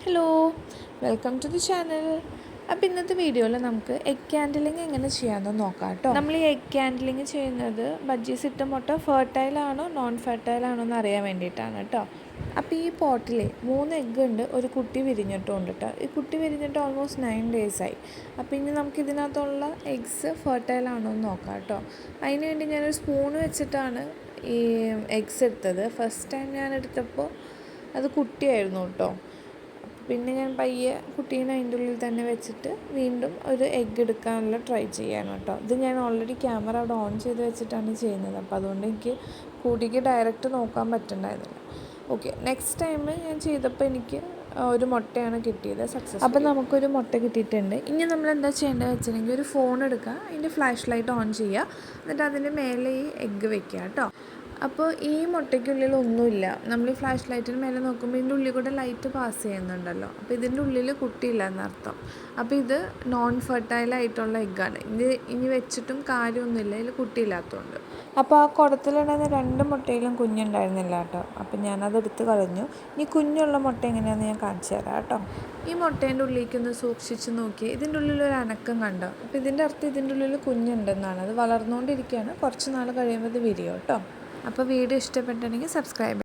Hello, welcome to the channel. അപ്പോൾ ഇന്നത്തെ വീഡിയോയിൽ നമുക്ക് എഗ് ക്യാൻഡലിങ് എങ്ങനെ ചെയ്യാമെന്ന് നോക്കാം കേട്ടോ. നമ്മൾ ഈ എഗ് ക്യാൻഡലിങ് ചെയ്യുന്നത് ബജ്ജീസ് ഇട്ട മുട്ട ഫെർട്ടൈലാണോ നോൺ ഫെർട്ടൈലാണോ എന്ന് അറിയാൻ വേണ്ടിയിട്ടാണ് കേട്ടോ. അപ്പോൾ ഈ പോട്ടിൽ 3 എഗ്ഗ് ഉണ്ട്, ഒരു കുട്ടി വിരിഞ്ഞിട്ടുണ്ട് കേട്ടോ. ഈ കുട്ടി വിരിഞ്ഞിട്ട് ഓൾമോസ്റ്റ് 9 days ആയി. അപ്പോൾ ഇനി നമുക്ക് ഇതിനകത്തുള്ള എഗ്സ് ഫെർട്ടൈലാണോ എന്ന് നോക്കാം കേട്ടോ. അതിന് വേണ്ടി ഞാനൊരു സ്പൂൺ വെച്ചിട്ടാണ് ഈ എഗ്സ് എടുത്തത്. ഫസ്റ്റ് ടൈം ഞാൻ എടുത്തപ്പോൾ അത് കുട്ടിയായിരുന്നു കേട്ടോ. പിന്നെ ഞാൻ പയ്യെ കുട്ടീനെ അതിൻ്റെ ഉള്ളിൽ തന്നെ വെച്ചിട്ട് വീണ്ടും ഒരു എഗ്ഗ് എടുക്കാനുള്ള ട്രൈ ചെയ്യാണ് കേട്ടോ. ഇത് ഞാൻ ഓൾറെഡി ക്യാമറ അവിടെ ഓൺ ചെയ്ത് വെച്ചിട്ടാണ് ചെയ്യുന്നത്. അപ്പോൾ അതുകൊണ്ട് എനിക്ക് കുട്ടിക്ക് ഡയറക്റ്റ് നോക്കാൻ പറ്റുന്നുണ്ടായിരുന്നില്ല. ഓക്കെ, നെക്സ്റ്റ് ടൈം ഞാൻ ചെയ്തപ്പോൾ എനിക്ക് ഒരു മുട്ടയാണ് കിട്ടിയത്, സക്സസ്. അപ്പോൾ നമുക്കൊരു മുട്ട കിട്ടിയിട്ടുണ്ട്. ഇനി നമ്മൾ എന്താ ചെയ്യേണ്ടത് വെച്ചിട്ടുണ്ടെങ്കിൽ ഒരു ഫോൺ എടുക്കുക, അതിൻ്റെ ഫ്ലാഷ് ലൈറ്റ് ഓൺ ചെയ്യുക, എന്നിട്ട് അതിൻ്റെ മേലെ ഈ എഗ്ഗ് വെക്കുക കേട്ടോ. അപ്പോൾ ഈ മുട്ടയ്ക്കുള്ളിൽ ഒന്നുമില്ല. നമ്മൾ ഈ ഫ്ലാഷ് ലൈറ്റിന് മേലെ നോക്കുമ്പോൾ ഇതിൻ്റെ ഉള്ളിൽ കൂടെ ലൈറ്റ് പാസ് ചെയ്യുന്നുണ്ടല്ലോ. അപ്പോൾ ഇതിൻ്റെ ഉള്ളിൽ കുട്ടിയില്ല എന്നർത്ഥം. അപ്പോൾ ഇത് നോൺ ഫെർട്ടൈലായിട്ടുള്ള എഗ്ഗാണ്. ഇത് ഇനി വെച്ചിട്ടും കാര്യമൊന്നുമില്ല, ഇതിൽ കുട്ടിയില്ലാത്തതുകൊണ്ട്. അപ്പോൾ ആ കുടത്തിലുണ്ടായിരുന്ന 2 മുട്ടയിലും കുഞ്ഞുണ്ടായിരുന്നില്ല കേട്ടോ. അപ്പോൾ ഞാനത് എടുത്ത് കളഞ്ഞു. ഇനി കുഞ്ഞുള്ള മുട്ട എങ്ങനെയാണെന്ന് ഞാൻ കാണിച്ചു തരാം കേട്ടോ. ഈ മുട്ടേൻ്റെ ഉള്ളിലേക്കൊന്ന് സൂക്ഷിച്ച് നോക്കി, ഇതിൻ്റെ ഉള്ളിലൊരു അനക്കം കണ്ടോ. അപ്പോൾ ഇതിൻ്റെ അർത്ഥം ഇതിൻ്റെ ഉള്ളിൽ കുഞ്ഞുണ്ടെന്നാണ്. അത് വളർന്നുകൊണ്ടിരിക്കുകയാണ്, കുറച്ച് നാൾ കഴിയുമ്പോൾ ഇത് വിരിയും കേട്ടോ. അപ്പോൾ വീഡിയോ ഇഷ്ടപ്പെട്ടിട്ടുണ്ടെങ്കിൽ സബ്സ്ക്രൈബ്